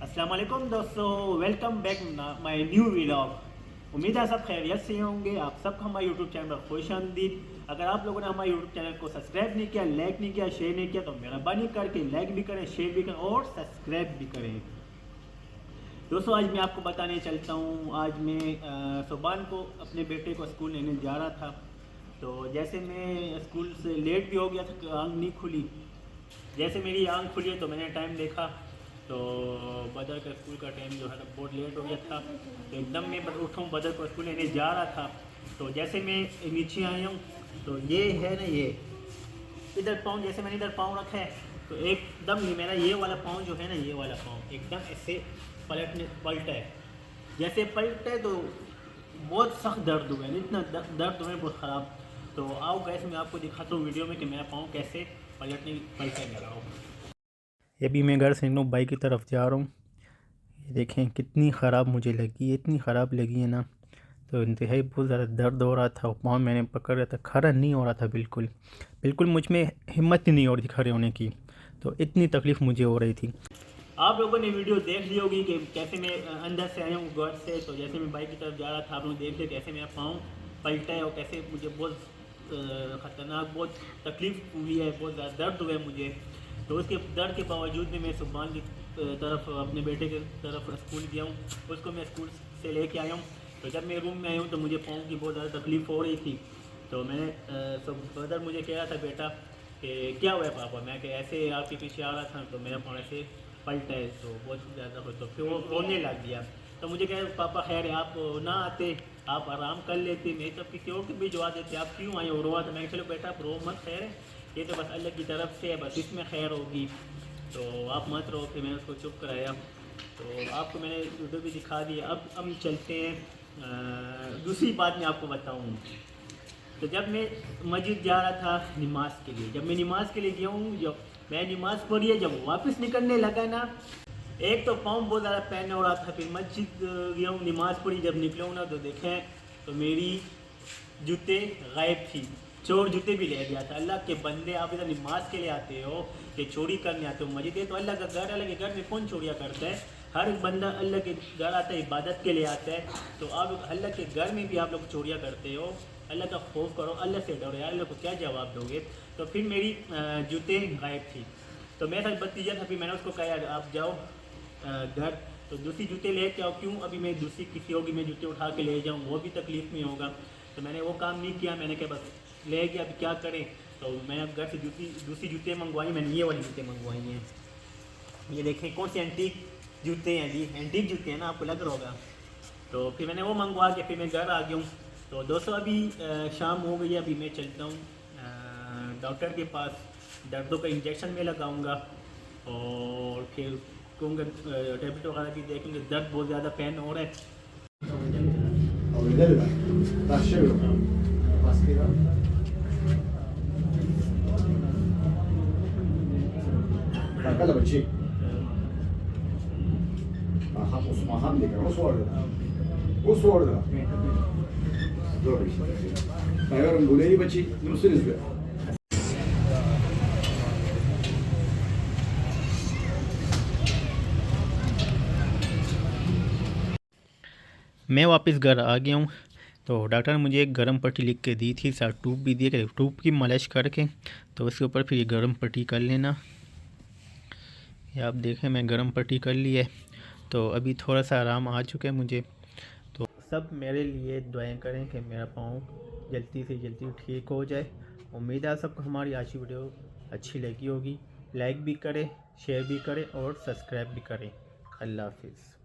अस्सलाम वालेकुम दोस्तों, welcome back my new vlog. उम्मीद है सब खैरियत से होंगे। आप सबको हमारे यूट्यूब चैनल पर खुश आमदीद। अगर आप लोगों ने हमारे यूट्यूब चैनल को सब्सक्राइब नहीं किया, लाइक नहीं किया, शेयर नहीं किया तो मेहरबानी करके लाइक भी करें, शेयर भी करें और सब्सक्राइब भी करें। दोस्तों आज मैं आपको बताने चलता हूँ। आज मैं सुबह को अपने बेटे को स्कूल लेने जा रहा था। तो जैसे मैं स्कूल से लेट भी हो गया था, आँख नहीं खुली। जैसे मेरी आँख खुली तो मैंने टाइम देखा तो बदर का स्कूल का टाइम जो है बहुत लेट हो गया था। तो एकदम मैं उठूँ, बदर को स्कूल लेने जा रहा था। तो जैसे मैं नीचे आया हूँ तो ये है ना, ये इधर पाँव, जैसे मैंने इधर पाँव रखा है तो एकदम ये मेरा ये वाला पाँव जो है ना, ये वाला पाँव एकदम ऐसे पलटा है। जैसे पलटा है तो बहुत सख्त दर्द हुआ है, इतना दर्द हुआ है बहुत ख़राब। तो आओ गैस मैं आपको दिखाता हूँ वीडियो में कि मेरा पाँव कैसे पलटा है मेरा हो। ये भी मैं घर से निकलूँ बाइक की तरफ जा रहा हूँ। ये देखें कितनी ख़राब मुझे लगी है, इतनी ख़राब लगी है ना। तो इंतहाई बहुत ज़्यादा दर्द हो रहा था, पाँव मैंने पकड़ रहा था, खड़ा नहीं हो रहा था बिल्कुल बिल्कुल। मुझ में हिम्मत ही नहीं हो रही थी खड़े होने की, तो इतनी तकलीफ़ मुझे हो रही थी। आप लोगों ने वीडियो देख ली होगी कि कैसे मैं अंदर से आया हूँ घर से। तो जैसे मैं बाइक की तरफ जा रहा था, आप लोग देख लिया कैसे मेरा पाँव पलटा है और कैसे मुझे बहुत ख़तरनाक, बहुत तकलीफ़ हुई है, बहुत ज़्यादा दर्द हुआ है मुझे। तो उसके दर्द के बावजूद भी मैं सुबह की तरफ अपने बेटे की तरफ स्कूल गया हूँ, उसको मैं स्कूल से लेके आया हूँ। तो जब मैं रूम में आया हूँ तो मुझे पाँव की बहुत ज़्यादा तकलीफ़ हो रही थी। तो मैंने ब्रदर मुझे कह रहा था, बेटा कि क्या हुआ है पापा? मैं कि ऐसे आपके पीछे आ रहा था तो मेरा पाँव ऐसे पलटा है तो बहुत ज़्यादा हो। तो फिर वो रोने लग गया। तो मुझे कह पापा खैर आप ना आते, आप आराम कर लेते, मैं तो किसी और को भिजवा देते, आप क्यों आए हो? रोआ। तो मैं चलो बेटा आप रो मत, खैर है, ये तो बस अल्लाह की तरफ से है, बस इसमें खैर होगी, तो आप मत रो। फिर मैंने उसको चुप कराया। तो आपको मैंने वीडियो भी दिखा दी। अब हम चलते हैं दूसरी बात मैं आपको बताऊँ। तो जब मैं मस्जिद जा रहा था नमाज के लिए, जब मैं नमाज के लिए गया हूँ, जब मैं नमाज़ पढ़ी है, जब वापस निकलने लगा ना, एक तो पाँव बहुत ज़्यादा पेन हो रहा था। फिर मस्जिद गया हूँ, नमाज़ पढ़ी, जब निकला हूँ ना तो देखें तो मेरी जूते गायब थी, चोर जूते भी ले गया था। अल्लाह के बंदे, आप इधर नमाज के लिए आते हो कि चोरी करने आते हो? मस्जिद है तो अल्लाह का घर, अल्लाह के घर में कौन चोरियाँ करता है? हर एक बंदा अल्लाह के घर आता है, इबादत के लिए आता है। तो आप अल्लाह के घर में भी आप लोग चोरियाँ करते हो? अल्लाह का खौफ करो, अल्लाह से डरो यार, अल्लाह को क्या जवाब दोगे? तो फिर मेरी जूते गायब थी। तो मेरे साथ भतीजा था, फिर मैंने उसको कहा यार आप जाओ घर, तो दूसरी जूते ले के आओ। क्यों अभी मैं दूसरी किसी होगी मैं जूते उठा के ले जाऊँ, वो भी तकलीफ़ में होगा। तो मैंने वो काम नहीं किया, मैंने कहा बस ले गया, अभी क्या करें। तो मैं अब घर से दूसरी जूते मंगवाई, मैंने ये वाली जूते मंगवाई हैं। ये देखें कौन से एंटीक जूते हैं जी, एंटीक जूते हैं ना, आपको लग रहा होगा। तो फिर मैंने वो मंगवा के फिर मैं घर आ गया हूँ। तो दोस्तों अभी शाम हो गई है, अभी मैं चलता हूँ डॉक्टर के पास, दर्दों का इंजेक्शन में लगाऊंगा और फिर कहूँगा टेबलेट वगैरह भी देखेंगे। दर्द बहुत ज़्यादा पेन हो रहा है। मैं वापस घर आ गया हूँ। तो डॉक्टर ने मुझे एक गर्म पट्टी लिख के दी थी, साथ ट्यूब भी दिए कि ट्यूब की मालिश करके तो उसके ऊपर फिर ये गर्म पट्टी कर लेना। ये आप देखें मैं गर्म पट्टी कर ली है, तो अभी थोड़ा सा आराम आ चुका है मुझे। तो सब मेरे लिए दुआएं करें कि मेरा पाँव जल्दी से जल्दी ठीक हो जाए। उम्मीद है सबको हमारी आज की वीडियो अच्छी लगी होगी। लाइक भी करें, शेयर भी करें और सब्सक्राइब भी करें। अल्लाह हाफिज़।